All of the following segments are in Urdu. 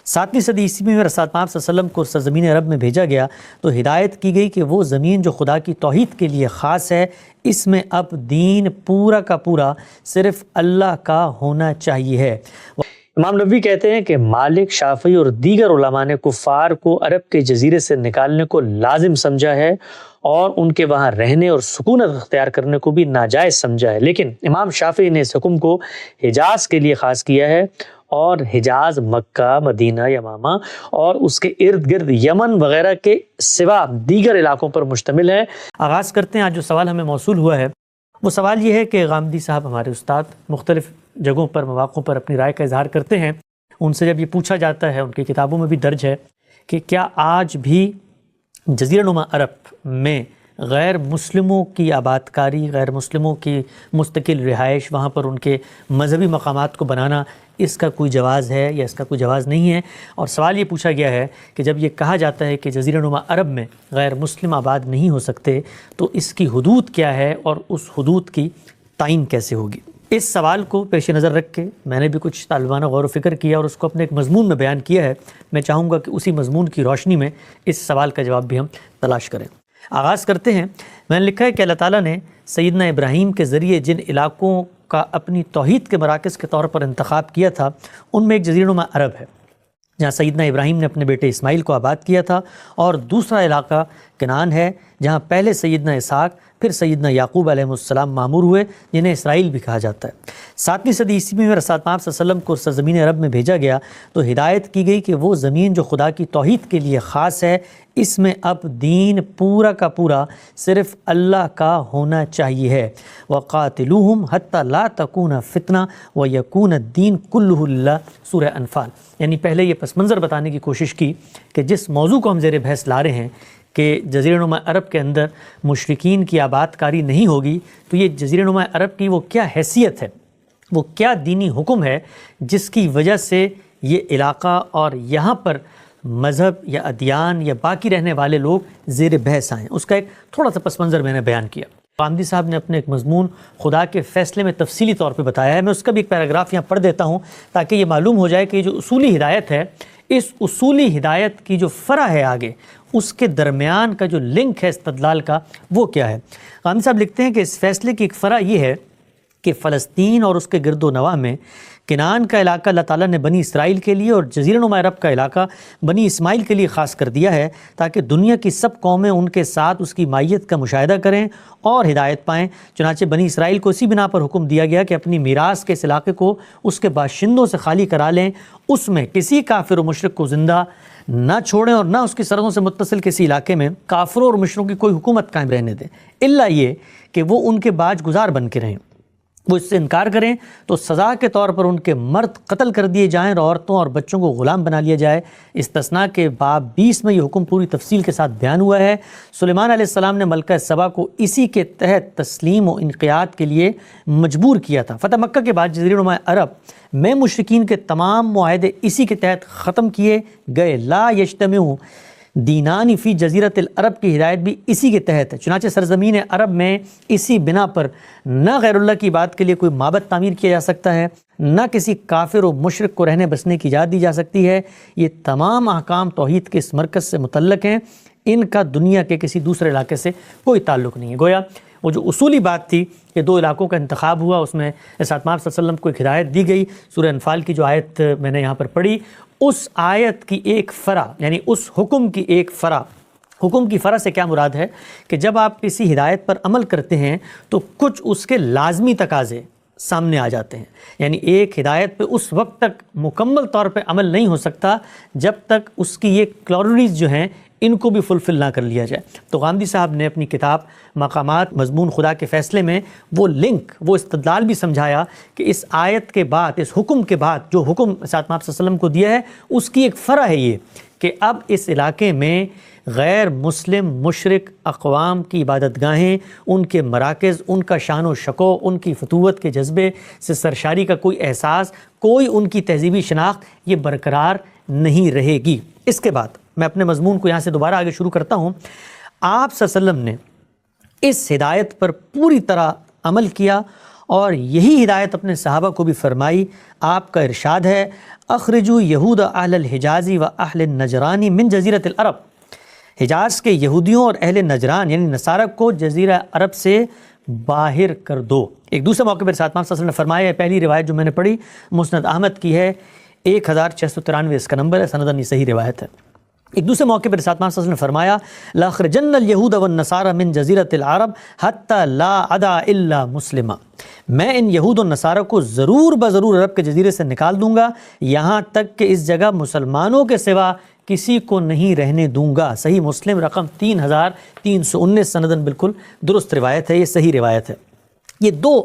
7ویں صدی عیسوی میں رسول پاک صلی اللہ علیہ وسلم کو سرزمین عرب میں بھیجا گیا تو ہدایت کی گئی کہ وہ زمین جو خدا کی توحید کے لیے خاص ہے، اس میں اب دین پورا کا پورا صرف اللہ کا ہونا چاہیے ہے۔ امام نووی کہتے ہیں کہ مالک، شافعی اور دیگر علماء نے کفار کو عرب کے جزیرے سے نکالنے کو لازم سمجھا ہے اور ان کے وہاں رہنے اور سکونت اختیار کرنے کو بھی ناجائز سمجھا ہے، لیکن امام شافعی نے اس حکم کو حجاز کے لیے خاص کیا ہے، اور حجاز مکہ، مدینہ، یمامہ اور اس کے ارد گرد یمن وغیرہ کے سوا دیگر علاقوں پر مشتمل ہے۔ آغاز کرتے ہیں۔ آج جو سوال ہمیں موصول ہوا ہے وہ سوال یہ ہے کہ غامدی صاحب ہمارے استاد مختلف جگہوں پر، مواقعوں پر اپنی رائے کا اظہار کرتے ہیں۔ ان سے جب یہ پوچھا جاتا ہے، ان کی کتابوں میں بھی درج ہے کہ کیا آج بھی جزیرہ نما عرب میں غیر مسلموں کی آباد کاری، غیر مسلموں کی مستقل رہائش، وہاں پر ان کے مذہبی مقامات کو بنانا، اس کا کوئی جواز ہے یا اس کا کوئی جواز نہیں ہے؟ اور سوال یہ پوچھا گیا ہے کہ جب یہ کہا جاتا ہے کہ جزیرہ نما عرب میں غیر مسلم آباد نہیں ہو سکتے تو اس کی حدود کیا ہے اور اس حدود کی تعین کیسے ہوگی؟ اس سوال کو پیش نظر رکھ کے میں نے بھی کچھ طالبانہ غور و فکر کیا اور اس کو اپنے ایک مضمون میں بیان کیا ہے۔ میں چاہوں گا کہ اسی مضمون کی روشنی میں اس سوال کا جواب بھی ہم تلاش کریں۔ آغاز کرتے ہیں۔ میں نے لکھا ہے کہ اللہ تعالیٰ نے سیدنا ابراہیم کے ذریعے جن علاقوں کا اپنی توحید کے مراکز کے طور پر انتخاب کیا تھا، ان میں ایک جزیرہ نما عرب ہے جہاں سیدنا ابراہیم نے اپنے بیٹے اسماعیل کو آباد کیا تھا، اور دوسرا علاقہ کنعان ہے جہاں پہلے سیدنا اسحاق پھر سیدنا یعقوب علیہ السلام معمور ہوئے، جنہیں اسرائیل بھی کہا جاتا ہے۔ 7ویں صدی عیسوی میں رسول پاک صلی اللہ علیہ وسلم کو سرزمین عرب میں بھیجا گیا تو ہدایت کی گئی کہ وہ زمین جو خدا کی توحید کے لیے خاص ہے، اس میں اب دین پورا کا پورا صرف اللہ کا ہونا چاہیے ہے۔ وَقَاتِلُوهُمْ حَتَّى لَا تَكُونَ فِتْنَةٌ وَيَكُونَ الدِّينُ كُلُّهُ لِلَّهِ، سورہ انفال۔ یعنی پہلے یہ پس منظر بتانے کی کوشش کی کہ جس موضوع کو ہم زیر بحث لا رہے ہیں کہ جزیرہ نما عرب کے اندر مشرکین کی آباد کاری نہیں ہوگی، تو یہ جزیرہ نما عرب کی وہ کیا حیثیت ہے، وہ کیا دینی حکم ہے جس کی وجہ سے یہ علاقہ اور یہاں پر مذہب یا ادیان یا باقی رہنے والے لوگ زیر بحث آئیں۔ اس کا ایک تھوڑا سا پس منظر میں نے بیان کیا۔ غامدی صاحب نے اپنے ایک مضمون خدا کے فیصلے میں تفصیلی طور پہ بتایا ہے۔ میں اس کا بھی ایک پیراگراف یہاں پڑھ دیتا ہوں تاکہ یہ معلوم ہو جائے کہ یہ جو اصولی ہدایت ہے، اس اصولی ہدایت کی جو فرع ہے آگے، اس کے درمیان کا جو لنک ہے استدلال کا، وہ کیا ہے؟ غامدی صاحب لکھتے ہیں کہ اس فیصلے کی ایک فرع یہ ہے کہ فلسطین اور اس کے گرد و نواح میں کنعان کا علاقہ اللہ تعالیٰ نے بنی اسرائیل کے لیے اور جزیرہ نما عرب کا علاقہ بنی اسماعیل کے لیے خاص کر دیا ہے، تاکہ دنیا کی سب قومیں ان کے ساتھ اس کی مائیت کا مشاہدہ کریں اور ہدایت پائیں۔ چنانچہ بنی اسرائیل کو اسی بنا پر حکم دیا گیا کہ اپنی میراث کے اس علاقے کو اس کے باشندوں سے خالی کرا لیں، اس میں کسی کافر و مشرک کو زندہ نہ چھوڑیں اور نہ اس کی سرحدوں سے متصل کسی علاقے میں کافروں اور مشرکوں کی کوئی حکومت قائم رہنے دیں، الا یہ کہ وہ ان کے باج گزار بن کے رہیں۔ وہ اس سے انکار کریں تو سزا کے طور پر ان کے مرد قتل کر دیے جائیں اور عورتوں اور بچوں کو غلام بنا لیا جائے۔ استثناء کے باب 20 میں یہ حکم پوری تفصیل کے ساتھ بیان ہوا ہے۔ سلیمان علیہ السلام نے ملکہ سبا کو اسی کے تحت تسلیم و انقیاد کے لیے مجبور کیا تھا۔ فتح مکہ کے بعد جزیرہ نما عرب میں مشرکین کے تمام معاہدے اسی کے تحت ختم کیے گئے۔ لا یجتمع دینانی فی جزیرت العرب کی ہدایت بھی اسی کے تحت ہے۔ چنانچہ سرزمین عرب میں اسی بنا پر نہ غیر اللہ کی بات کے لیے کوئی معبد تعمیر کیا جا سکتا ہے، نہ کسی کافر و مشرک کو رہنے بسنے کی اجازت دی جا سکتی ہے۔ یہ تمام احکام توحید کے اس مرکز سے متعلق ہیں، ان کا دنیا کے کسی دوسرے علاقے سے کوئی تعلق نہیں ہے۔ گویا وہ جو اصولی بات تھی کہ دو علاقوں کا انتخاب ہوا، اس میں رسول پاک صلی اللہ علیہ وسلم کو ایک ہدایت دی گئی۔ سورہ انفال کی جو آیت میں نے یہاں پر پڑھی، اس آیت کی ایک فرع، یعنی اس حکم کی ایک فرع، حکم کی فرع سے کیا مراد ہے کہ جب آپ کسی ہدایت پر عمل کرتے ہیں تو کچھ اس کے لازمی تقاضے سامنے آ جاتے ہیں۔ یعنی ایک ہدایت پہ اس وقت تک مکمل طور پہ عمل نہیں ہو سکتا جب تک اس کی یہ کلوریز جو ہیں ان کو بھی فلفل نہ کر لیا جائے۔ تو غامدی صاحب نے اپنی کتاب مقامات مضمون خدا کے فیصلے میں وہ لنک، وہ استدلال بھی سمجھایا کہ اس آیت کے بعد، اس حکم کے بعد جو حکم سیدنا آپ صلی اللہ علیہ وسلم کو دیا ہے، اس کی ایک فرع ہے یہ کہ اب اس علاقے میں غیر مسلم مشرک اقوام کی عبادت گاہیں، ان کے مراکز، ان کا شان و شکو، ان کی فتوت کے جذبے سے سرشاری کا کوئی احساس، کوئی ان کی تہذیبی شناخت یہ برقرار نہیں رہے گی۔ اس کے بعد میں اپنے مضمون کو یہاں سے دوبارہ آگے شروع کرتا ہوں۔ آپ صلی اللہ علیہ وسلم نے اس ہدایت پر پوری طرح عمل کیا اور یہی ہدایت اپنے صحابہ کو بھی فرمائی۔ آپ کا ارشاد ہے اخرجوا یہود اہل الحجاز و اہل النجران من جزیرۃ العرب، حجاز کے یہودیوں اور اہل نجران یعنی نصارہ کو جزیرہ عرب سے باہر کر دو۔ ایک دوسرے موقع پر ساتھ صلی اللہ علیہ وسلم نے فرمایا، ہے پہلی روایت جو میں نے پڑھی مسند احمد کی ہے 1693 اس کا نمبر ہے، سندن یہ صحیح روایت ہے۔ ایک دوسرے موقع پر ساتھ صلی اللہ علیہ وسلم نے فرمایا لَأَخْرِجَنَّ الْيَهُودَ وَالنَّصَارَى مِن جَزِيرَةِ الْعَرَبِ حَتَّى لَا أَدَعَ إِلَّا مُسْلِمًا، میں ان یہود و نصارہ کو ضرور بضرور عرب کے جزیرے سے نکال دوں گا یہاں تک کہ اس جگہ مسلمانوں کے سوا کسی کو نہیں رہنے دوں گا۔ صحیح مسلم رقم 3319 سندن بالکل درست روایت ہے، یہ صحیح روایت ہے۔ یہ دو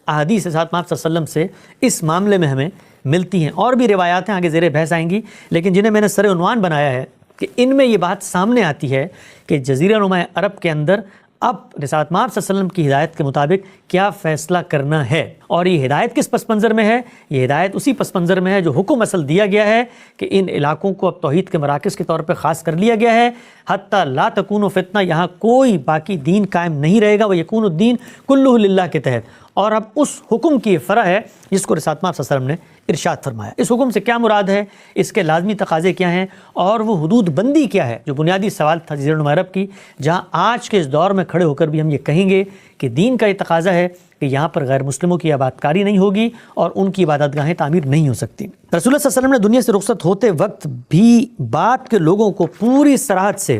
احادیث ساتھ آپ صلی اللہ علیہ وسلم سے اس معاملے میں ہمیں ملتی ہیں، اور بھی روایات ہیں آگے زیر بحث آئیں گی، لیکن جنہیں میں نے سر عنوان بنایا ہے کہ ان میں یہ بات سامنے آتی ہے کہ جزیرہ نما عرب کے اندر اب رسالت مآب صلی اللہ علیہ وسلم کی ہدایت کے مطابق کیا فیصلہ کرنا ہے، اور یہ ہدایت کس پس منظر میں ہے؟ یہ ہدایت اسی پس منظر میں ہے جو حکم اصل دیا گیا ہے کہ ان علاقوں کو اب توحید کے مراکز کے طور پہ خاص کر لیا گیا ہے، حتی لا تکون فتنہ، یہاں کوئی باقی دین قائم نہیں رہے گا، وہ یکون الدین کلہ للہ کے تحت۔ اور اب اس حکم کی فرع ہے جس کو رسالت مآب صلی اللہ علیہ وسلم نے ارشاد فرمایا۔ اس حکم سے کیا مراد ہے، اس کے لازمی تقاضے کیا ہیں، اور وہ حدود بندی کیا ہے، جو بنیادی سوال تھا جزیرہ نما عرب کی، جہاں آج کے اس دور میں کھڑے ہو کر بھی ہم یہ کہیں گے کہ دین کا یہ تقاضا ہے کہ یہاں پر غیر مسلموں کی عبادت کاری نہیں ہوگی اور ان کی عبادت گاہیں تعمیر نہیں ہو سکتی۔ رسول اللہ صلی اللہ علیہ وسلم نے دنیا سے رخصت ہوتے وقت بھی بعد کے لوگوں کو پوری صراحت سے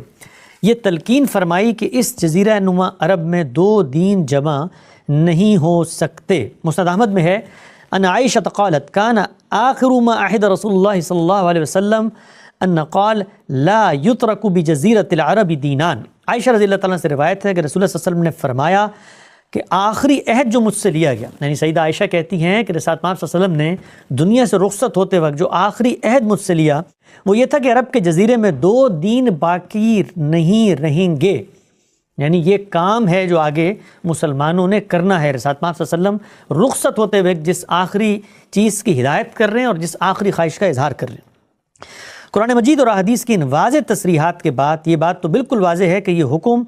یہ تلقین فرمائی کہ اس جزیرہ نما عرب میں دو دین جمع نہیں ہو سکتے۔ مسند احمد میں ہے ان عائشہ قالت کان آخر ما عہد رسول اللہ صلی اللہ علیہ وسلم ان قال لا یترک بجزیرۃ العرب دینان۔ عائشہ رضی اللہ تعالیٰ سے روایت ہے کہ رسول اللہ صلی اللہ علیہ وسلم نے فرمایا کہ آخری عہد جو مجھ سے لیا گیا، یعنی سیدہ عائشہ کہتی ہیں کہ رسالت مآب صلی اللہ علیہ وسلم نے دنیا سے رخصت ہوتے وقت جو آخری عہد مجھ سے لیا وہ یہ تھا کہ عرب کے جزیرے میں دو دین باقی نہیں رہیں گے، یعنی یہ کام ہے جو آگے مسلمانوں نے کرنا ہے۔ رسالت مآب صلی اللہ علیہ وسلم رخصت ہوتے وقت جس آخری چیز کی ہدایت کر رہے ہیں اور جس آخری خواہش کا اظہار کر رہے ہیں۔ قرآن مجید اور احادیث کی ان واضح تصریحات کے بعد یہ بات تو بالکل واضح ہے کہ یہ حکم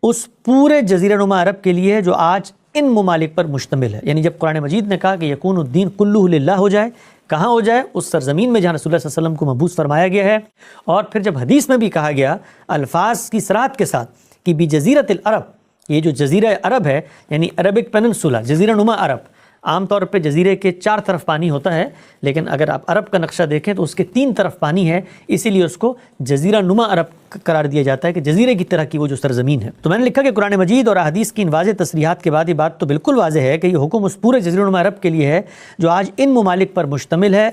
اس پورے جزیرہ نما عرب کے لیے ہے جو آج ان ممالک پر مشتمل ہے۔ یعنی جب قرآن مجید نے کہا کہ یکون الدین کلہ للہ ہو جائے، کہاں ہو جائے؟ اس سرزمین میں جہاں رسول اللہ صلی اللہ علیہ وسلم کو مبعوث فرمایا گیا ہے، اور پھر جب حدیث میں بھی کہا گیا الفاظ کی صراحت کے ساتھ کہ بجزیرۃ العرب، یہ جو جزیرہ عرب ہے یعنی عربک پیننسولا، جزیرہ نما عرب، عام طور پہ جزیرے کے 4 طرف پانی ہوتا ہے، لیکن اگر آپ عرب کا نقشہ دیکھیں تو اس کے 3 طرف پانی ہے، اسی لیے اس کو جزیرہ نما عرب قرار دیا جاتا ہے کہ جزیرے کی طرح کی وہ جو سرزمین ہے۔ تو میں نے لکھا کہ قرآن مجید اور احادیث کی ان واضح تصریحات کے بعد یہ بات تو بالکل واضح ہے کہ یہ حکم اس پورے جزیرہ نما عرب کے لیے ہے جو آج ان ممالک پر مشتمل ہے۔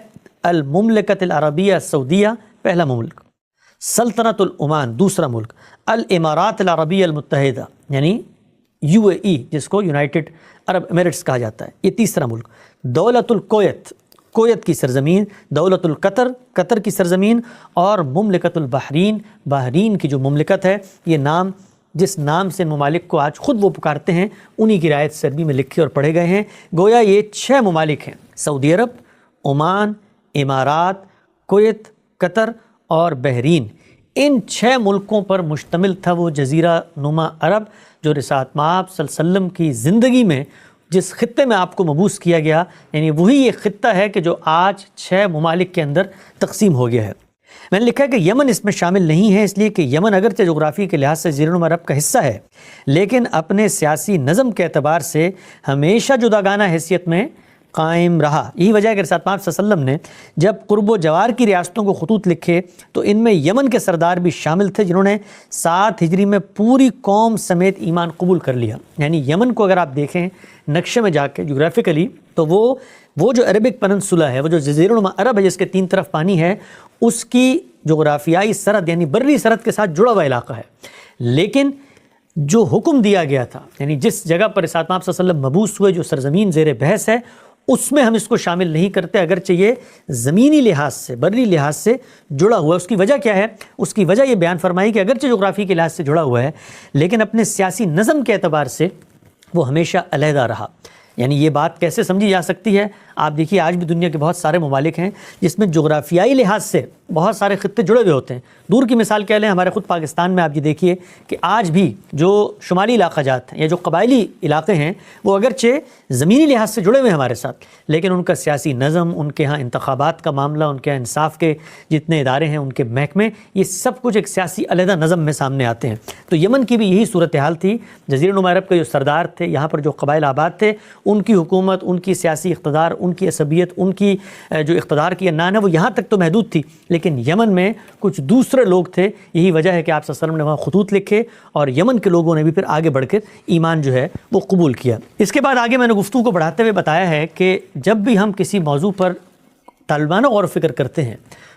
المملکۃ العربیہ السعودیہ پہلا ملک، سلطنت العمان دوسرا ملک، الامارات العربیہ المتحدہ یعنی UAE جس کو یونائٹڈ عرب ایمریٹس کہا جاتا ہے، یہ تیسرا ملک، دولت الکویت کویت کی سرزمین، دولت القطر قطر کی سرزمین، اور مملکت البحرین بحرین کی جو مملکت ہے۔ یہ نام جس نام سے ممالک کو آج خود وہ پکارتے ہیں انہی کی رعایت سے عربی میں لکھے اور پڑھے گئے ہیں۔ گویا یہ 6 ممالک ہیں، سعودی عرب، عمان، امارات، کویت، قطر اور بحرین۔ ان 6 ملکوں پر مشتمل تھا وہ جزیرہ نما عرب جو رسالت مآب صلی اللہ علیہ وسلم کی زندگی میں جس خطے میں آپ کو مبعوث کیا گیا، یعنی وہی یہ خطہ ہے کہ جو آج 6 ممالک کے اندر تقسیم ہو گیا ہے۔ میں نے لکھا ہے کہ یمن اس میں شامل نہیں ہے، اس لیے کہ یمن اگرچہ جغرافی کے لحاظ سے جزیرہ نما عرب کا حصہ ہے، لیکن اپنے سیاسی نظم کے اعتبار سے ہمیشہ جداگانہ حیثیت میں قائم رہا۔ یہی وجہ ہے کہ رسالت مآب صلی اللہ علیہ وسلم نے جب قرب و جوار کی ریاستوں کو خطوط لکھے تو ان میں یمن کے سردار بھی شامل تھے جنہوں نے 7 ہجری میں پوری قوم سمیت ایمان قبول کر لیا۔ یعنی یمن کو اگر آپ دیکھیں نقشے میں جا کے جغرافیکلی تو وہ جو عربک پیننسولا ہے، وہ جو جزیرہ نما عرب ہے جس کے 3 طرف پانی ہے، اس کی جغرافیائی سرحد یعنی بری سرحد کے ساتھ جڑا ہوا علاقہ ہے۔ لیکن جو حکم دیا گیا تھا، یعنی جس جگہ پر رسالت مآب صلی اللہ علیہ وسلم مبعوث ہوئے، جو سرزمین زیر بحث ہے، اس میں ہم اس کو شامل نہیں کرتے، اگرچہ یہ زمینی لحاظ سے بری لحاظ سے جڑا ہوا ہے۔ اس کی وجہ کیا ہے؟ اس کی وجہ یہ بیان فرمائی کہ اگرچہ جغرافی کے لحاظ سے جڑا ہوا ہے لیکن اپنے سیاسی نظم کے اعتبار سے وہ ہمیشہ علیحدہ رہا۔ یعنی یہ بات کیسے سمجھی جا سکتی ہے؟ آپ دیکھیے آج بھی دنیا کے بہت سارے ممالک ہیں جس میں جغرافیائی لحاظ سے بہت سارے خطے جڑے ہوئے ہوتے ہیں. دور کی مثال کیا لیں، ہمارے خود پاکستان میں آپ یہ دیکھیے کہ آج بھی جو شمالی علاقہ جات ہیں یا جو قبائلی علاقے ہیں وہ اگرچہ زمینی لحاظ سے جڑے ہوئے ہیں ہمارے ساتھ، لیکن ان کا سیاسی نظم، ان کے ہاں انتخابات کا معاملہ، ان کے انصاف کے جتنے ادارے ہیں، ان کے محکمے، یہ سب کچھ ایک سیاسی علیحدہ نظم میں سامنے آتے ہیں. تو یمن کی بھی یہی صورتحال تھی. جزیرہ نما عرب کے جو سردار تھے، یہاں پر جو قبائل آباد تھے، ان کی حکومت، ان کی سیاسی اقتدار، ان کی عصبیت، ان کی جو اقتدار کی عنان ہے وہ یہاں تک تو محدود تھی، لیکن یمن میں کچھ دوسرے لوگ تھے. یہی وجہ ہے کہ آپ صلی اللہ علیہ وسلم نے وہاں خطوط لکھے اور یمن کے لوگوں نے بھی پھر آگے بڑھ کر ایمان جو ہے وہ قبول کیا. اس کے بعد آگے میں نے گفتگو کو بڑھاتے ہوئے بتایا ہے کہ جب بھی ہم کسی موضوع پر طالبانہ غور و فکر کرتے ہیں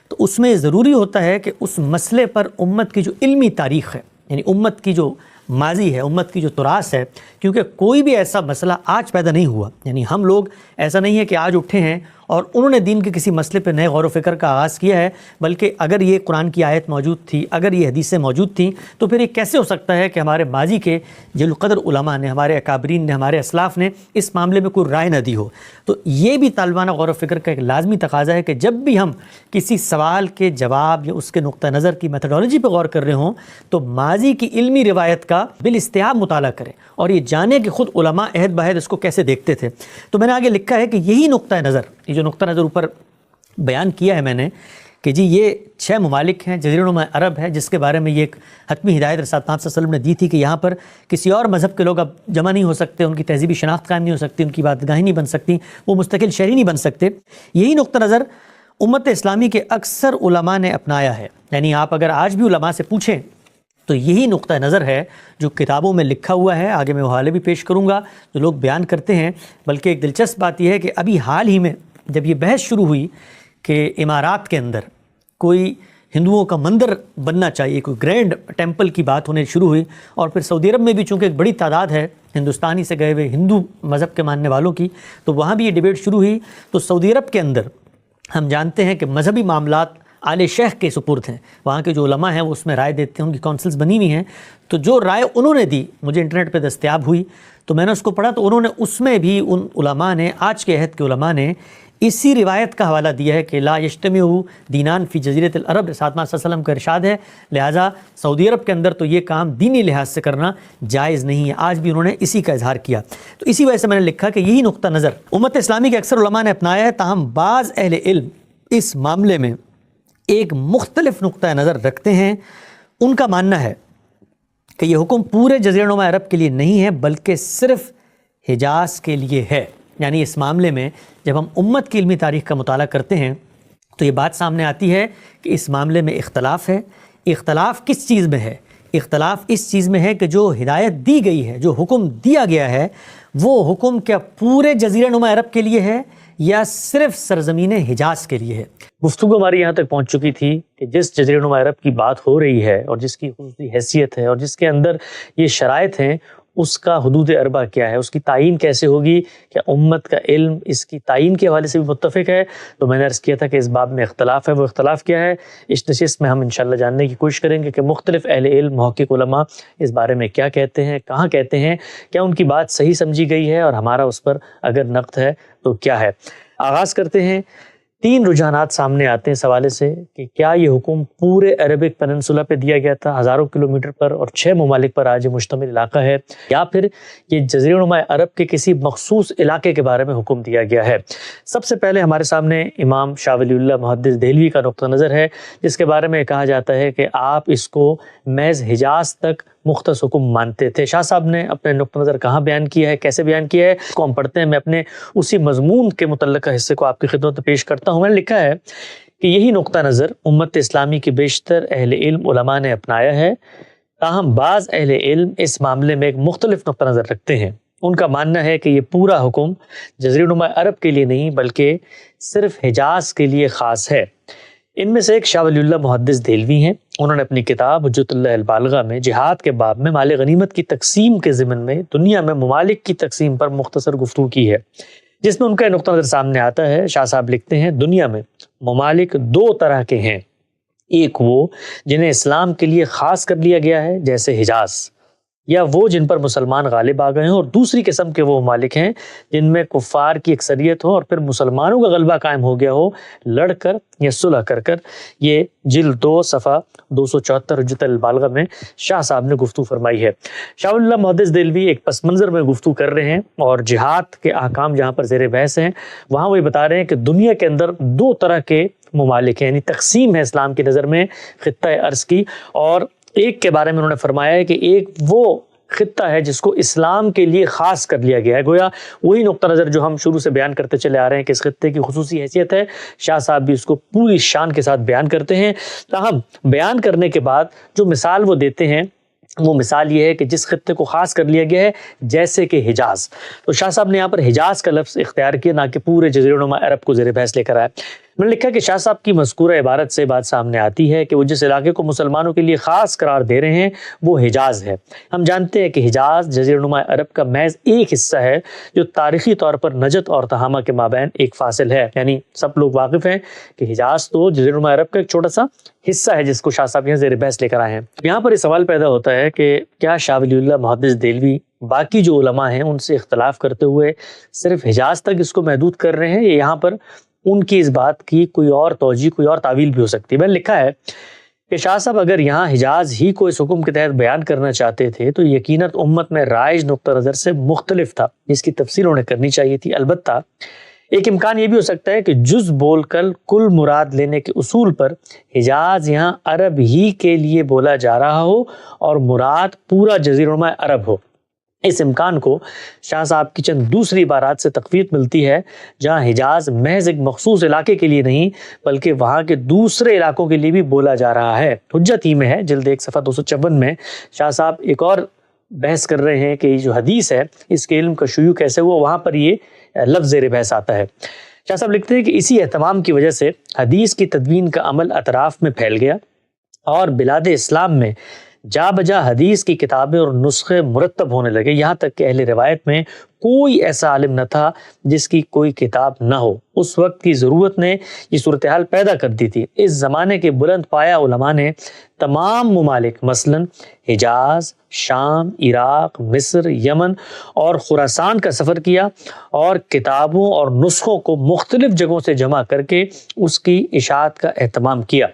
تو اس میں ضروری ہوتا ہے کہ اس مسئلے پر امت کی جو علمی تاریخ ہے، یعنی امت کی جو ماضی ہے، امت کی جو تراث ہے، کیونکہ کوئی بھی ایسا مسئلہ آج پیدا نہیں ہوا. یعنی ہم لوگ ایسا نہیں ہے کہ آج اٹھے ہیں اور انہوں نے دین کے کسی مسئلے پہ نئے غور و فکر کا آغاز کیا ہے، بلکہ اگر یہ قرآن کی آیت موجود تھی، اگر یہ حدیثیں موجود تھیں، تو پھر یہ کیسے ہو سکتا ہے کہ ہمارے ماضی کے جلیل القدر علماء نے، ہمارے اکابرین نے، ہمارے اسلاف نے اس معاملے میں کوئی رائے نہ دی ہو. تو یہ بھی طالبانہ غور و فکر کا ایک لازمی تقاضا ہے کہ جب بھی ہم کسی سوال کے جواب یا اس کے نقطہ نظر کی میتھڈالوجی پہ غور کر رہے ہوں تو ماضی کی علمی روایت کا بالاستیعاب مطالعہ کریں اور یہ جانیں کہ خود علماء عہد بعہد اس کو کیسے دیکھتے تھے. تو میں نے آگے لکھا ہے کہ یہی نقطہ نظر، یہ جو نقطہ نظر اوپر بیان کیا ہے میں نے کہ جی یہ 6 ممالک ہیں، جزیرہ نما عرب ہے، جس کے بارے میں یہ ایک حتمی ہدایت رسول اللہ صلی اللہ علیہ وسلم نے دی تھی کہ یہاں پر کسی اور مذہب کے لوگ اب جمع نہیں ہو سکتے، ان کی تہذیبی شناخت قائم نہیں ہو سکتی، ان کی عبادتگاہیں نہیں بن سکتی، وہ مستقل شہری نہیں بن سکتے. یہی نقطہ نظر امت اسلامی کے اکثر علماء نے اپنایا ہے. یعنی آپ اگر آج بھی علماء سے پوچھیں تو یہی نقطہ نظر ہے جو کتابوں میں لکھا ہوا ہے. آگے میں حوالے بھی پیش کروں گا جو لوگ بیان کرتے ہیں. بلکہ ایک دلچسپ بات یہ ہے کہ ابھی حال ہی میں جب یہ بحث شروع ہوئی کہ امارات کے اندر کوئی ہندوؤں کا مندر بننا چاہیے، کوئی گرینڈ ٹیمپل کی بات ہونے شروع ہوئی، اور پھر سعودی عرب میں بھی چونکہ ایک بڑی تعداد ہے ہندوستانی سے گئے ہوئے ہندو مذہب کے ماننے والوں کی، تو وہاں بھی یہ ڈیبیٹ شروع ہوئی. تو سعودی عرب کے اندر ہم جانتے ہیں کہ مذہبی معاملات آل شیخ کے سپرد ہیں. وہاں کے جو علماء ہیں وہ اس میں رائے دیتے ہیں، ان کی کونسلز بنی ہوئی ہیں. تو جو رائے انہوں نے دی مجھے انٹرنیٹ پہ دستیاب ہوئی تو میں نے اس کو پڑھا، تو انہوں نے اس میں بھی ان علماء نے، آج کے عہد کے علماء نے اسی روایت کا حوالہ دیا ہے کہ لا یجتمع دینان فی جزیرۃ العرب، رسول اللہ صلی اللہ علیہ وسلم کا ارشاد ہے، لہٰذا سعودی عرب کے اندر تو یہ کام دینی لحاظ سے کرنا جائز نہیں ہے. آج بھی انہوں نے اسی کا اظہار کیا. تو اسی وجہ سے میں نے لکھا کہ یہی نقطہ نظر امت اسلامی کے اکثر علماء نے اپنایا ہے، تاہم بعض اہل علم اس معاملے میں ایک مختلف نقطہ نظر رکھتے ہیں. ان کا ماننا ہے کہ یہ حکم پورے جزیرہ نما عرب کے لیے نہیں ہے بلکہ صرف حجاز کے لیے ہے. یعنی اس معاملے میں جب ہم امت کی علمی تاریخ کا مطالعہ کرتے ہیں تو یہ بات سامنے آتی ہے کہ اس معاملے میں اختلاف ہے. اختلاف کس چیز میں ہے؟ اختلاف اس چیز میں ہے کہ جو ہدایت دی گئی ہے، جو حکم دیا گیا ہے، وہ حکم کیا پورے جزیرہ نما عرب کے لیے ہے یا صرف سرزمین حجاز کے لیے ہے. گفتگو ہماری یہاں تک پہنچ چکی تھی کہ جس جزیرہ نما عرب کی بات ہو رہی ہے اور جس کی خصوصی حیثیت ہے اور جس کے اندر یہ شرائط ہیں، اس کا حدود اربع کیا ہے، اس کی تعین کیسے ہوگی، کیا امت کا علم اس کی تعین کے حوالے سے بھی متفق ہے؟ تو میں نے عرض کیا تھا کہ اس باب میں اختلاف ہے. وہ اختلاف کیا ہے اس نشست میں ہم انشاءاللہ جاننے کی کوشش کریں گے کہ مختلف اہل علم، محقق علماء اس بارے میں کیا کہتے ہیں، کہاں کہتے ہیں، کیا ان کی بات صحیح سمجھی گئی ہے اور ہمارا اس پر اگر نقد ہے تو کیا ہے. آغاز کرتے ہیں. 3 رجحانات سامنے آتے ہیں اس حوالے سے کہ کیا یہ حکم پورے عربک پیننسولا پہ دیا گیا تھا، ہزاروں کلومیٹر پر اور 6 ممالک پر آج مشتمل علاقہ ہے، یا پھر یہ جزیرہ نما عرب کے کسی مخصوص علاقے کے بارے میں حکم دیا گیا ہے. سب سے پہلے ہمارے سامنے امام شاہ ولی اللہ محدث دہلوی کا نقطہ نظر ہے، جس کے بارے میں کہا جاتا ہے کہ آپ اس کو محض حجاز تک مختص حکم مانتے تھے. شاہ صاحب نے اپنے نقطہ نظر کہاں بیان کیا ہے، کیسے بیان کیا ہے، اس کو ہم پڑھتے ہیں. میں اپنے اسی مضمون کے متعلقہ حصے کو آپ کی خدمت میں پیش کرتا ہوں. میں نے لکھا ہے کہ یہی نقطہ نظر امت اسلامی کے بیشتر اہل علم علماء نے اپنایا ہے، تاہم بعض اہل علم اس معاملے میں ایک مختلف نقطہ نظر رکھتے ہیں. ان کا ماننا ہے کہ یہ پورا حکم جزیرہ نما عرب کے لیے نہیں بلکہ صرف حجاز کے لیے خاص ہے. ان میں سے ایک شاہ ولی اللہ محدث دہلوی ہیں. انہوں نے اپنی کتاب حجت اللہ البالغہ میں جہاد کے باب میں مال غنیمت کی تقسیم کے ضمن میں دنیا میں ممالک کی تقسیم پر مختصر گفتگو کی ہے، جس میں ان کا نقطہ نظر سامنے آتا ہے. شاہ صاحب لکھتے ہیں دنیا میں ممالک 2 طرح کے ہیں، ایک وہ جنہیں اسلام کے لیے خاص کر لیا گیا ہے جیسے حجاز، یا وہ جن پر مسلمان غالب آ گئے ہیں، اور دوسری قسم کے وہ ممالک ہیں جن میں کفار کی اکثریت ہو اور پھر مسلمانوں کا غلبہ قائم ہو گیا ہو لڑ کر یا صلح کر کر۔ یہ جلد 2 صفحہ 274 حجت البالغہ میں شاہ صاحب نے گفتگو فرمائی ہے۔ شاہ ولی اللہ محدث دہلوی ایک پس منظر میں گفتگو کر رہے ہیں، اور جہاد کے احکام جہاں پر زیر بحث ہیں وہاں وہ بتا رہے ہیں کہ دنیا کے اندر 2 طرح کے ممالک ہیں، یعنی تقسیم ہے اسلام کی نظر میں خطہ ارض کی، اور ایک کے بارے میں انہوں نے فرمایا ہے کہ ایک وہ خطہ ہے جس کو اسلام کے لیے خاص کر لیا گیا ہے۔ گویا وہی نقطہ نظر جو ہم شروع سے بیان کرتے چلے آ رہے ہیں کہ اس خطے کی خصوصی حیثیت ہے، شاہ صاحب بھی اس کو پوری شان کے ساتھ بیان کرتے ہیں۔ تاہم بیان کرنے کے بعد جو مثال وہ دیتے ہیں وہ مثال یہ ہے کہ جس خطے کو خاص کر لیا گیا ہے جیسے کہ حجاز، تو شاہ صاحب نے یہاں پر حجاز کا لفظ اختیار کیا، نہ کہ پورے جزیرہ نما عرب کو زیر بحث لے کر آیا۔ میں نے لکھا کہ شاہ صاحب کی مذکورہ عبارت سے بات سامنے آتی ہے کہ وہ جس علاقے کو مسلمانوں کے لیے خاص قرار دے رہے ہیں وہ حجاز ہے۔ ہم جانتے ہیں کہ حجاز جزیرہ نما عرب کا محض ایک حصہ ہے جو تاریخی طور پر نجد اور تہامہ کے مابین ایک فاصل ہے، یعنی سب لوگ واقف ہیں کہ حجاز تو جزیرہ نما عرب کا ایک چھوٹا سا حصہ ہے جس کو شاہ صاحب یہاں زیر بحث لے کر آئے ہیں۔ یہاں پر یہ سوال پیدا ہوتا ہے کہ کیا شاہ ولی اللہ محدث دہلوی باقی جو علماء ہیں ان سے اختلاف کرتے ہوئے صرف حجاز تک اس کو محدود کر رہے ہیں، یا یہاں پر ان کی اس بات کی کوئی اور توجہ، کوئی اور تعویل بھی ہو سکتی ہے؟ میں نے لکھا ہے کہ شاہ صاحب اگر یہاں حجاز ہی کو اس حکم کے تحت بیان کرنا چاہتے تھے تو یقیناً امت میں رائج نقطہ نظر سے مختلف تھا، جس کی تفصیل انہیں کرنی چاہیے تھی۔ البتہ ایک امکان یہ بھی ہو سکتا ہے کہ جز بول کر کل مراد لینے کے اصول پر حجاز یہاں عرب ہی کے لیے بولا جا رہا ہو اور مراد پورا جزیرہ نما عرب ہو۔ اس امکان کو شاہ صاحب کی چند دوسری عبارات سے تقویت ملتی ہے جہاں حجاز محض ایک مخصوص علاقے کے لیے نہیں بلکہ وہاں کے دوسرے علاقوں کے لیے بھی بولا جا رہا ہے۔ حجت ہی میں ہے جلد 1 صفحہ 254 میں شاہ صاحب ایک اور بحث کر رہے ہیں کہ یہ جو حدیث ہے اس کے علم کا شیوع کیسے ہوا، وہاں پر یہ لفظ زیر بحث آتا ہے۔ شاہ صاحب لکھتے ہیں کہ اسی اہتمام کی وجہ سے حدیث کی تدوین کا عمل اطراف میں پھیل گیا اور بلاد اسلام میں جا بجا حدیث کی کتابیں اور نسخے مرتب ہونے لگے، یہاں تک کہ اہل روایت میں کوئی ایسا عالم نہ تھا جس کی کوئی کتاب نہ ہو۔ اس وقت کی ضرورت نے یہ صورتحال پیدا کر دی تھی۔ اس زمانے کے بلند پایہ علماء نے تمام ممالک مثلاً حجاز، شام، عراق، مصر، یمن اور خراسان کا سفر کیا اور کتابوں اور نسخوں کو مختلف جگہوں سے جمع کر کے اس کی اشاعت کا اہتمام کیا۔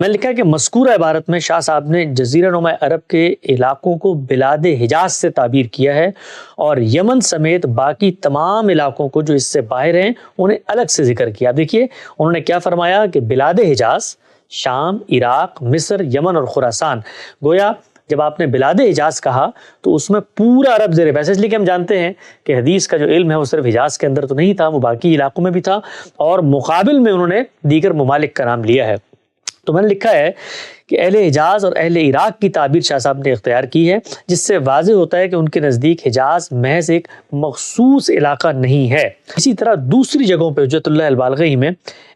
میں نے لکھا کہ مذکورہ عبارت میں شاہ صاحب نے جزیرہ نما عرب کے علاقوں کو بلاد حجاز سے تعبیر کیا ہے اور یمن سمیت باقی تمام علاقوں کو جو اس سے باہر ہیں انہیں الگ سے ذکر کیا۔ دیکھیے انہوں نے کیا فرمایا کہ بلاد حجاز، شام، عراق، مصر، یمن اور خراسان۔ گویا جب آپ نے بلاد حجاز کہا تو اس میں پورا عرب زیر بحث، اس لیے کہ ہم جانتے ہیں کہ حدیث کا جو علم ہے وہ صرف حجاز کے اندر تو نہیں تھا، وہ باقی علاقوں میں بھی تھا، اور مقابل میں انہوں نے دیگر ممالک کا نام لیا ہے۔ تو میں نے لکھا ہے کہ اہل حجاز اور اہل عراق کی تعبیر شاہ صاحب نے اختیار کی ہے، جس سے واضح ہوتا ہے کہ ان کے نزدیک حجاز محض ایک مخصوص علاقہ نہیں ہے۔ اسی طرح دوسری جگہوں پہ حجت اللہ البالغی میں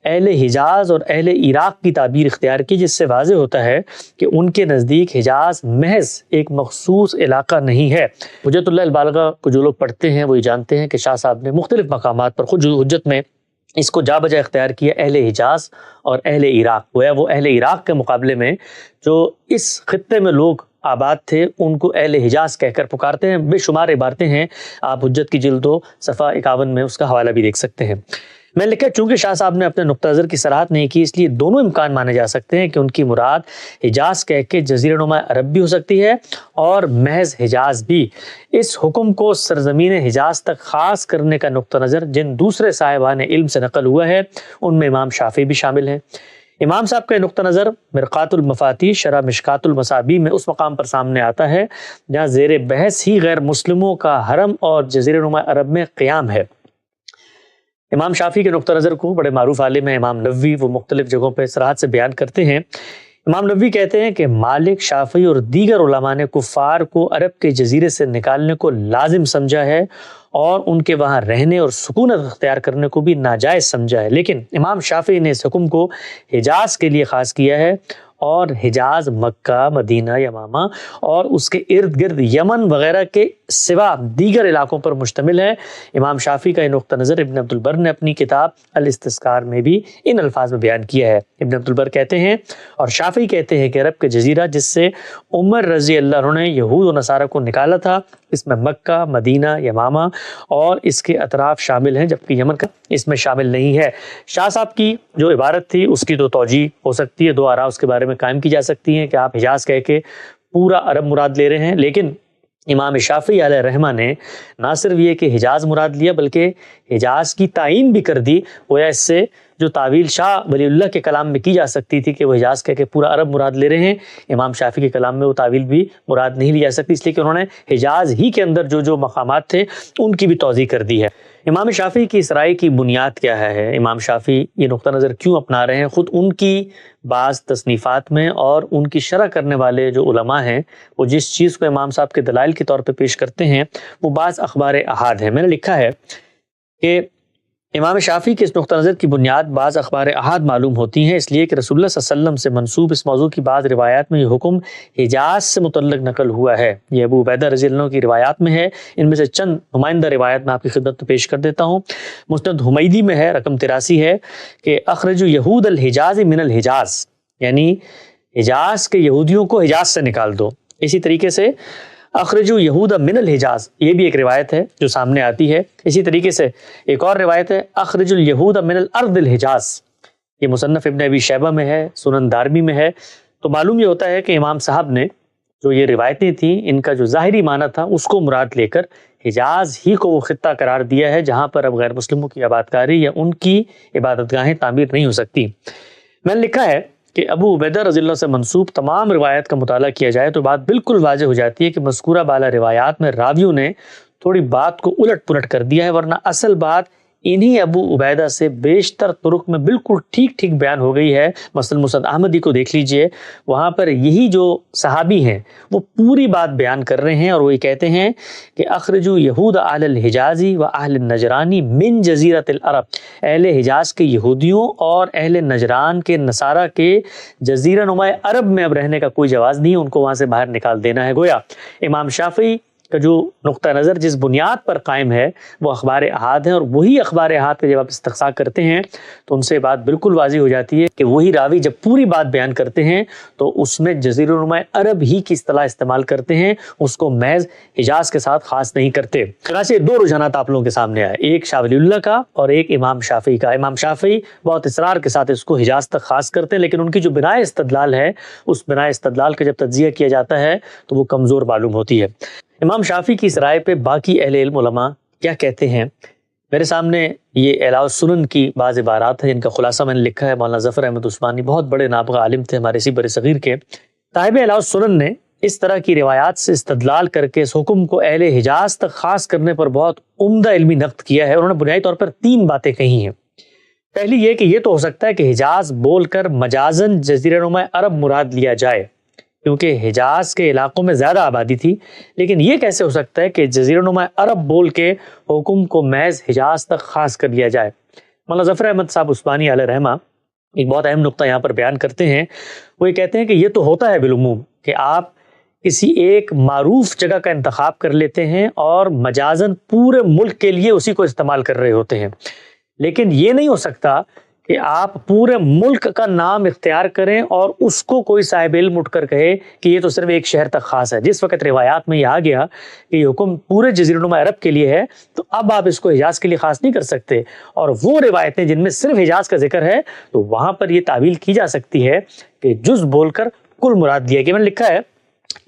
اہل حجاز اور اہل عراق کی تعبیر اختیار کی، جس سے واضح ہوتا ہے کہ ان کے نزدیک حجاز محض ایک مخصوص علاقہ نہیں ہے۔ حجت اللہ البالغہ کو جو لوگ پڑھتے ہیں وہ یہ جانتے ہیں کہ شاہ صاحب نے مختلف مقامات پر خود حجت میں اس کو جا بجا اختیار کیا اہل حجاز اور اہل عراق۔ وہ اہل عراق کے مقابلے میں جو اس خطے میں لوگ آباد تھے ان کو اہل حجاز کہہ کر پکارتے ہیں۔ بے شمار عبارتیں ہیں، آپ حجت کی جلد 2 صفحہ 51 میں اس کا حوالہ بھی دیکھ سکتے ہیں۔ میں نے لکھا چونکہ شاہ صاحب نے اپنے نقطہ نظر کی صراحت نہیں کی، اس لیے دونوں امکان مانے جا سکتے ہیں کہ ان کی مراد حجاز کہہ کے جزیرہ نما عرب بھی ہو سکتی ہے اور محض حجاز بھی۔ اس حکم کو سرزمین حجاز تک خاص کرنے کا نقطہ نظر جن دوسرے صاحبان علم سے نقل ہوا ہے ان میں امام شافعی بھی شامل ہیں۔ امام صاحب کا نقطہ نظر مرقات المفاتیح شرح مشکات المصابیح میں اس مقام پر سامنے آتا ہے جہاں زیر بحث ہی غیر مسلموں کا حرم اور جزیرہ نما عرب میں قیام ہے۔ امام شافعی کے نقطہ نظر کو بڑے معروف عالم ہیں امام نووی، وہ مختلف جگہوں پہ صراحت سے بیان کرتے ہیں۔ امام نووی کہتے ہیں کہ مالک، شافعی اور دیگر علماء نے کفار کو عرب کے جزیرے سے نکالنے کو لازم سمجھا ہے اور ان کے وہاں رہنے اور سکونت اختیار کرنے کو بھی ناجائز سمجھا ہے، لیکن امام شافعی نے اس حکم کو حجاز کے لیے خاص کیا ہے اور حجاز مکہ، مدینہ، یمامہ اور اس کے ارد گرد یمن وغیرہ کے سوا دیگر علاقوں پر مشتمل ہے۔ امام شافعی کا یہ نقطہ نظر ابن عبد البر نے اپنی کتاب الاستذکار میں بھی ان الفاظ میں بیان کیا ہے۔ ابن عبد البر کہتے ہیں اور شافعی کہتے ہیں کہ عرب کے جزیرہ جس سے عمر رضی اللہ عنہ نے یہود و نصارہ کو نکالا تھا، اس میں مکہ، مدینہ، یمامہ اور اس کے اطراف شامل ہیں، جبکہ یمن کا اس میں شامل نہیں ہے۔ شاہ صاحب کی جو عبارت تھی اس کی تو توجیہ ہو سکتی ہے، دو آراء اس کے بارے میں قائم کی جا سکتی ہیں کہ آپ حجاز کہہ کے پورا عرب مراد لے رہے ہیں، لیکن امام شافعی علیہ رحمہ نے نہ صرف یہ کہ حجاز مراد لیا بلکہ حجاز کی تعین بھی کر دی، گویا اس سے جو تعویل شاہ ولی اللہ کے کلام میں کی جا سکتی تھی کہ وہ حجاز کہہ کے پورا عرب مراد لے رہے ہیں، امام شافعی کے کلام میں وہ تعویل بھی مراد نہیں لی جا سکتی، اس لیے کہ انہوں نے حجاز ہی کے اندر جو جو مقامات تھے ان کی بھی توضیح کر دی ہے۔ امام شافعی کی اس رائے کی بنیاد کیا ہے؟ امام شافعی یہ نقطہ نظر کیوں اپنا رہے ہیں؟ خود ان کی بعض تصنیفات میں اور ان کی شرح کرنے والے جو علماء ہیں وہ جس چیز کو امام صاحب کے دلائل کے طور پہ پیش کرتے ہیں وہ بعض اخبار احاد ہیں۔ میں نے لکھا ہے کہ امام شافعی کے اس نقطہ نظر کی بنیاد بعض اخبار احاد معلوم ہوتی ہیں، اس لیے کہ رسول اللہ صلی اللہ علیہ وسلم سے منسوب اس موضوع کی بعض روایات میں یہ حکم حجاز سے متعلق نقل ہوا ہے۔ یہ ابو عبیدہ رضی اللہ عنہ کی روایات میں ہے، ان میں سے چند نمائندہ روایات میں آپ کی خدمت میں پیش کر دیتا ہوں۔ مسند حمیدی میں ہے، رقم 83 ہے کہ اخرجوا یہود الحجاز من الحجاز، یعنی حجاز کے یہودیوں کو حجاز سے نکال دو۔ اسی طریقے سے اخرجوا یہود من الحجاز، یہ بھی ایک روایت ہے جو سامنے آتی ہے۔ اسی طریقے سے ایک اور روایت ہے اخرجوا الیہود من الارض الحجاز، یہ مصنف ابن ابی شیبہ میں ہے، سنن دارمی میں ہے۔ تو معلوم یہ ہوتا ہے کہ امام صاحب نے جو یہ روایتیں تھیں ان کا جو ظاہری معنی تھا اس کو مراد لے کر حجاز ہی کو وہ خطہ قرار دیا ہے جہاں پر اب غیر مسلموں کی آبادکاری یا ان کی عبادت گاہیں تعمیر نہیں ہو سکتی۔ میں نے لکھا ہے کہ ابو عبیدہ رضی اللہ سے منسوب تمام روایات کا مطالعہ کیا جائے تو بات بالکل واضح ہو جاتی ہے کہ مذکورہ بالا روایات میں راویوں نے تھوڑی بات کو الٹ پلٹ کر دیا ہے، ورنہ اصل بات انہی ابو عبیدہ سے بیشتر طرق میں بالکل ٹھیک ٹھیک بیان ہو گئی ہے۔ مثلا مسند احمدی کو دیکھ لیجئے، وہاں پر یہی جو صحابی ہیں وہ پوری بات بیان کر رہے ہیں اور وہ یہ کہتے ہیں کہ اخرجوا یہود اہل الحجازی و اہل النجرانی من جزیرۃ العرب، اہل حجاز کے یہودیوں اور اہل نجران کے نصارہ کے جزیرہ نما عرب میں اب رہنے کا کوئی جواز نہیں، ان کو وہاں سے باہر نکال دینا ہے۔ گویا امام شافعی کا جو نقطہ نظر جس بنیاد پر قائم ہے وہ اخبار احاد ہیں، اور وہی اخبار احاد پہ جب آپ استقصاء کرتے ہیں تو ان سے بات بالکل واضح ہو جاتی ہے کہ وہی راوی جب پوری بات بیان کرتے ہیں تو اس میں جزیرہ نما عرب ہی کی اصطلاح استعمال کرتے ہیں، اس کو محض حجاز کے ساتھ خاص نہیں کرتے۔ چنانچہ دو رجحانات آپ لوگوں کے سامنے آئے، ایک شاہ ولی اللہ کا اور ایک امام شافعی کا۔ امام شافعی بہت اصرار کے ساتھ اس کو حجاز تک خاص کرتے ہیں، لیکن ان کی جو بنائے استدلال ہے اس بنائے استدلال کا جب تجزیہ کیا جاتا ہے تو وہ کمزور معلوم ہوتی ہے۔ امام شافعی کی اس رائے پہ باقی اہل علم علماء کیا کہتے ہیں؟ میرے سامنے یہ اعلاء السنن کی بعض عبارات ہیں جن کا خلاصہ میں نے لکھا ہے، مولانا ظفر احمد عثمانی بہت بڑے نابغہ عالم تھے ہمارے اسی بر صغیر کے۔ صاحب اعلاء السنن نے اس طرح کی روایات سے استدلال کر کے اس حکم کو اہل حجاز تک خاص کرنے پر بہت عمدہ علمی نقد کیا ہے۔ انہوں نے بنیادی طور پر 3 باتیں کہی ہیں۔ پہلی یہ کہ یہ تو ہو سکتا ہے کہ حجاز بول کر مجازن جزیرہ نما عرب مراد لیا جائے، کیونکہ حجاز کے علاقوں میں زیادہ آبادی تھی، لیکن یہ کیسے ہو سکتا ہے کہ جزیرہ نما عرب بول کے حکم کو محض حجاز تک خاص کر لیا جائے؟ مولانا ظفر احمد صاحب عثمانی علیہ رحمہ ایک بہت اہم نقطہ یہاں پر بیان کرتے ہیں، وہ یہ کہتے ہیں کہ یہ تو ہوتا ہے بالعموم کہ آپ کسی ایک معروف جگہ کا انتخاب کر لیتے ہیں اور مجازن پورے ملک کے لیے اسی کو استعمال کر رہے ہوتے ہیں، لیکن یہ نہیں ہو سکتا کہ آپ پورے ملک کا نام اختیار کریں اور اس کو کوئی صاحب علم اٹھ کر کہے کہ یہ تو صرف ایک شہر تک خاص ہے۔ جس وقت روایات میں یہ آ گیا کہ یہ حکم پورے جزیرہ نما عرب کے لیے ہے تو اب آپ اس کو حجاز کے لیے خاص نہیں کر سکتے، اور وہ روایتیں جن میں صرف حجاز کا ذکر ہے تو وہاں پر یہ تعویل کی جا سکتی ہے کہ جز بول کر کل مراد لیا گیا۔ میں نے لکھا ہے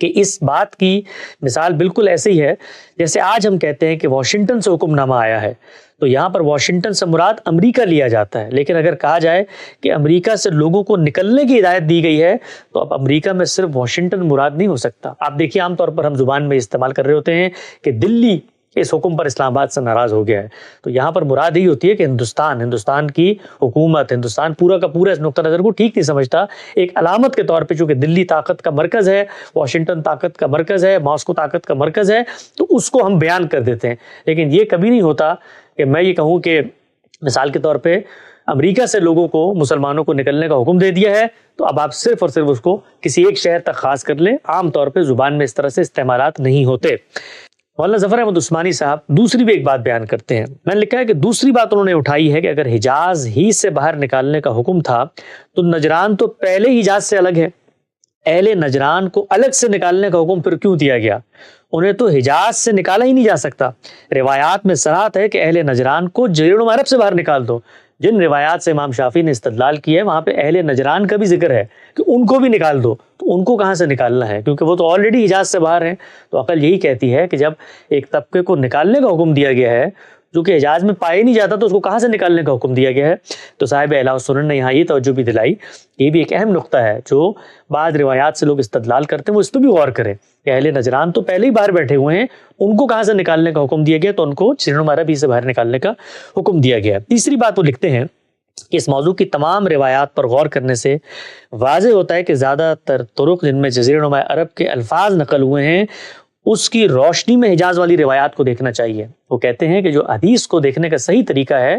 کہ اس بات کی مثال بالکل ایسے ہی ہے جیسے آج ہم کہتے ہیں کہ واشنگٹن سے حکم نامہ آیا ہے، تو یہاں پر واشنگٹن سے مراد امریکہ لیا جاتا ہے، لیکن اگر کہا جائے کہ امریکہ سے لوگوں کو نکلنے کی ہدایت دی گئی ہے تو اب امریکہ میں صرف واشنگٹن مراد نہیں ہو سکتا۔ آپ دیکھیے عام طور پر ہم زبان میں استعمال کر رہے ہوتے ہیں کہ دلی اس حکم پر اسلام آباد سے ناراض ہو گیا ہے، تو یہاں پر مراد یہی ہوتی ہے کہ ہندوستان کی حکومت، ہندوستان پورا کا پورا اس نقطہ نظر کو ٹھیک نہیں سمجھتا، ایک علامت کے طور پہ چونکہ دلی طاقت کا مرکز ہے، واشنگٹن طاقت کا مرکز ہے، ماسکو طاقت کا مرکز ہے، تو اس کو ہم بیان کر دیتے ہیں۔ لیکن یہ کبھی نہیں ہوتا کہ میں یہ کہوں کہ مثال کے طور پہ امریکہ سے لوگوں کو، مسلمانوں کو نکلنے کا حکم دے دیا ہے، تو اب آپ صرف اور صرف اس کو کسی ایک شہر تک خاص کر لیں. عام طور پہ زبان میں اس طرح سے استعمالات نہیں ہوتے. مولانا ظفر احمد عثمانی صاحب دوسری بھی ایک بات بیان کرتے ہیں. میں نے لکھا ہے کہ دوسری بات انہوں نے اٹھائی ہے کہ اگر حجاز ہی سے باہر نکالنے کا حکم تھا تو نجران تو پہلے ہی حجاز سے الگ ہے. اہل نجران کو الگ سے نکالنے کا حکم پھر کیوں دیا گیا؟ انہیں تو حجاز سے نکالا ہی نہیں جا سکتا. روایات میں صراحت ہے کہ اہل نجران کو جزیرہ نما عرب سے باہر نکال دو. جن روایات سے امام شافعی نے استدلال کیا ہے وہاں پہ اہل نجران کا بھی ذکر ہے کہ ان کو بھی نکال دو. تو ان کو کہاں سے نکالنا ہے؟ کیونکہ وہ تو آلریڈی حجاز سے باہر ہیں. تو عقل یہی کہتی ہے کہ جب ایک طبقے کو نکالنے کا حکم دیا گیا ہے جو کہ حجاز میں پائے نہیں جاتا تو اس کو کہاں سے نکالنے کا حکم دیا گیا ہے؟ تو صاحب اعلیٰ سنن نے یہاں یہ توجہ بھی دلائی. یہ بھی ایک اہم نقطہ ہے جو بعض روایات سے لوگ استدلال کرتے ہیں، وہ اس پہ بھی غور کریں کہ اہل نجران تو پہلے ہی باہر بیٹھے ہوئے ہیں، ان کو کہاں سے نکالنے کا حکم دیا گیا؟ تو ان کو جزیرہ نما عرب ہی سے باہر نکالنے کا حکم دیا گیا. تیسری بات وہ لکھتے ہیں کہ اس موضوع کی تمام روایات پر غور کرنے سے واضح ہوتا ہے کہ زیادہ تر طرق جن میں جزیرہ نما عرب کے الفاظ نقل ہوئے ہیں اس کی روشنی میں حجاز والی روایات کو دیکھنا چاہیے. وہ کہتے ہیں کہ جو حدیث کو دیکھنے کا صحیح طریقہ ہے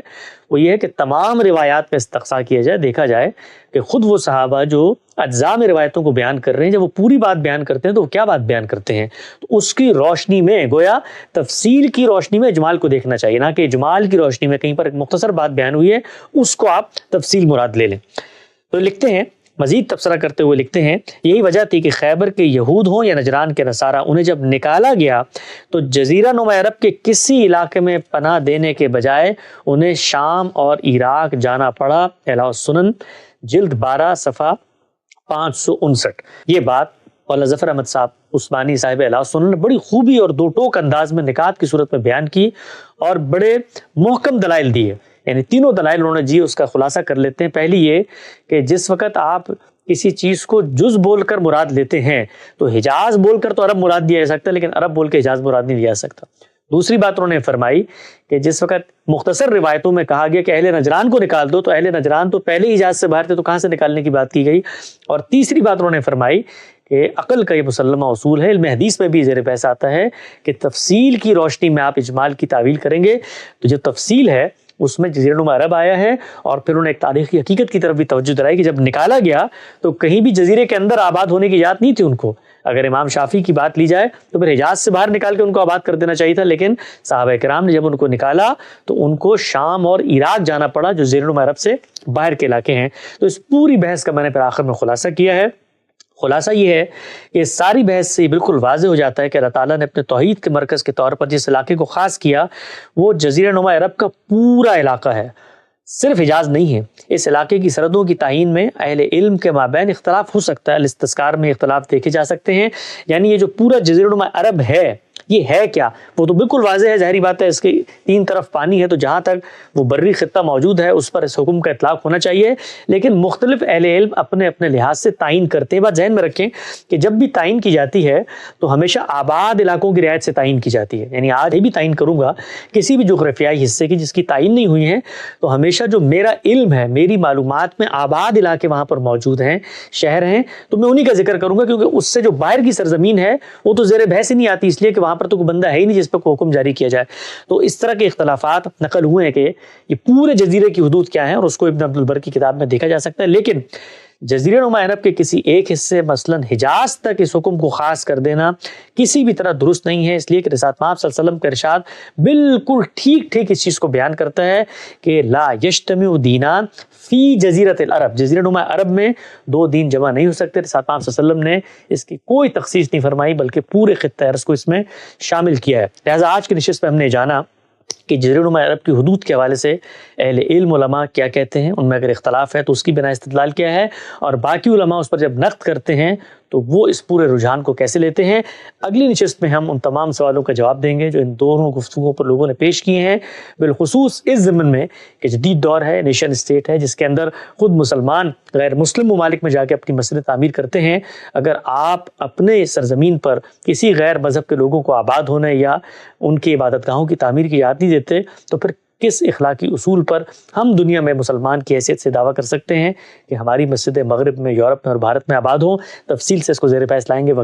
وہ یہ ہے کہ تمام روایات میں استقصا کیا جائے، دیکھا جائے کہ خود وہ صحابہ جو اجزاء میں روایتوں کو بیان کر رہے ہیں جب وہ پوری بات بیان کرتے ہیں تو وہ کیا بات بیان کرتے ہیں. تو اس کی روشنی میں گویا تفصیل کی روشنی میں اجمال کو دیکھنا چاہیے، نہ کہ اجمال کی روشنی میں کہیں پر ایک مختصر بات بیان ہوئی ہے اس کو آپ تفصیل مراد لے لیں. تو لکھتے ہیں، مزید تبصرہ کرتے ہوئے لکھتے ہیں، یہی وجہ تھی کہ خیبر کے یہود ہوں یا نجران کے نصارہ، انہیں جب نکالا گیا تو جزیرہ نما عرب کے کسی علاقے میں پناہ دینے کے بجائے انہیں شام اور عراق جانا پڑا. اعلیٰ سنن جلد 12 صفحہ 559. یہ بات مولانا ظفر احمد صاحب عثمانی صاحب اعلیٰ سنن نے بڑی خوبی اور دو ٹوک انداز میں نکات کی صورت میں بیان کی اور بڑے محکم دلائل دیے. یعنی تینوں دلائل انہوں نے اس کا خلاصہ کر لیتے ہیں. پہلی یہ کہ جس وقت آپ کسی چیز کو جز بول کر مراد لیتے ہیں تو حجاز بول کر تو عرب مراد دیا جا سکتا ہے لیکن عرب بول کے حجاز مراد نہیں لیا جا سکتا. دوسری بات انہوں نے فرمائی کہ جس وقت مختصر روایتوں میں کہا گیا کہ اہل نجران کو نکال دو تو اہل نجران تو پہلے ہی حجاز سے باہر تھے تو کہاں سے نکالنے کی بات کی گئی. اور تیسری بات انہوں نے فرمائی کہ عقل کا یہ مسلمہ اصول ہے، علم حدیث میں بھی زیر بحث آتا ہے کہ تفصیل کی روشنی میں آپ اجمال کی تعویل کریں گے تو جو تفصیل ہے اس میں جزیرہ نما عرب آیا ہے. اور پھر انہوں نے ایک تاریخی حقیقت کی طرف بھی توجہ دلائی کہ جب نکالا گیا تو کہیں بھی جزیرے کے اندر آباد ہونے کی اجازت نہیں تھی ان کو. اگر امام شافعی کی بات لی جائے تو پھر حجاز سے باہر نکال کے ان کو آباد کر دینا چاہیے تھا، لیکن صحابہ کرام نے جب ان کو نکالا تو ان کو شام اور عراق جانا پڑا جو جزیرہ نما عرب سے باہر کے علاقے ہیں. تو اس پوری بحث کا میں نے پھر آخر میں خلاصہ کیا ہے. خلاصہ یہ ہے کہ ساری بحث سے بالکل واضح ہو جاتا ہے کہ اللہ تعالیٰ نے اپنے توحید کے مرکز کے طور پر جس علاقے کو خاص کیا وہ جزیرہ نما عرب کا پورا علاقہ ہے، صرف حجاز نہیں ہے. اس علاقے کی سرحدوں کی تعیین میں اہل علم کے مابین اختلاف ہو سکتا ہے، الاستذکار میں اختلاف دیکھے جا سکتے ہیں. یعنی یہ جو پورا جزیرہ نما عرب ہے یہ ہے کیا؟ وہ تو بالکل واضح ہے، ظاہری بات ہے، اس کے تین طرف پانی ہے تو جہاں تک وہ بری خطہ موجود ہے اس پر اس حکم کا اطلاق ہونا چاہیے. لیکن مختلف اہل علم اپنے اپنے لحاظ سے تعین کرتے ہیں. بات ذہن میں رکھیں کہ جب بھی تعین کی جاتی ہے تو ہمیشہ آباد علاقوں کی رعایت سے تعین کی جاتی ہے. یعنی آج یہ بھی تعین کروں گا کسی بھی جغرافیائی حصے کی جس کی تعین نہیں ہوئی ہے تو ہمیشہ جو میرا علم ہے، میری معلومات میں آباد علاقے وہاں پر موجود ہیں، شہر ہیں، تو میں انہی کا ذکر کروں گا کیونکہ اس سے جو باہر کی سرزمین ہے وہ تو زیر بحث ہی نہیں آتی، اس لیے کہ وہاں پر تو کوئی بندہ ہے ہی نہیں جس پہ کوئی حکم جاری کیا جائے. تو اس طرح کے اختلافات نقل ہوئے ہیں کہ یہ پورے جزیرے کی حدود کیا ہیں اور اس کو ابن عبد البر کی کتاب میں دیکھا جا سکتا ہے. لیکن جزیرہ نما عرب کے کسی ایک حصے مثلا حجاز تک اس حکم کو خاص کر دینا کسی بھی طرح درست نہیں ہے، اس لیے کہ رسالت مآب صلی اللہ علیہ وسلم کا ارشاد بالکل ٹھیک ٹھیک اس چیز کو بیان کرتا ہے کہ لا یجتمع دینان فی جزیرۃ العرب، جزیرہ نما عرب میں دو دین جمع نہیں ہو سکتے. رسالت مآب صلی اللہ علیہ وسلم نے اس کی کوئی تخصیص نہیں فرمائی بلکہ پورے خطہ ارض کو اس میں شامل کیا ہے. لہٰذا آج کی نشست میں ہم نے جانا کہ جزیرہ نما عرب کی حدود کے حوالے سے اہل علم علماء کیا کہتے ہیں، ان میں اگر اختلاف ہے تو اس کی بنا استدلال کیا ہے، اور باقی علماء اس پر جب نقد کرتے ہیں تو وہ اس پورے رجحان کو کیسے لیتے ہیں. اگلی نشست میں ہم ان تمام سوالوں کا جواب دیں گے جو ان دونوں گفتگو پر لوگوں نے پیش کیے ہیں، بالخصوص اس ضمن میں کہ جدید دور ہے، نیشن اسٹیٹ ہے جس کے اندر خود مسلمان غیر مسلم ممالک میں جا کے اپنی مسجد تعمیر کرتے ہیں. اگر آپ اپنے سرزمین پر کسی غیر مذہب کے لوگوں کو آباد ہونے یا ان کی عبادت گاہوں کی تعمیر کی اجازت نہیں دیتے تو پھر کس اخلاقی اصول پر ہم دنیا میں مسلمان کی حیثیت سے دعویٰ کر سکتے ہیں کہ ہماری مسجد مغرب میں، یورپ میں اور بھارت میں آباد ہوں؟ تفصیل سے اس کو زیر بحث لائیں گے.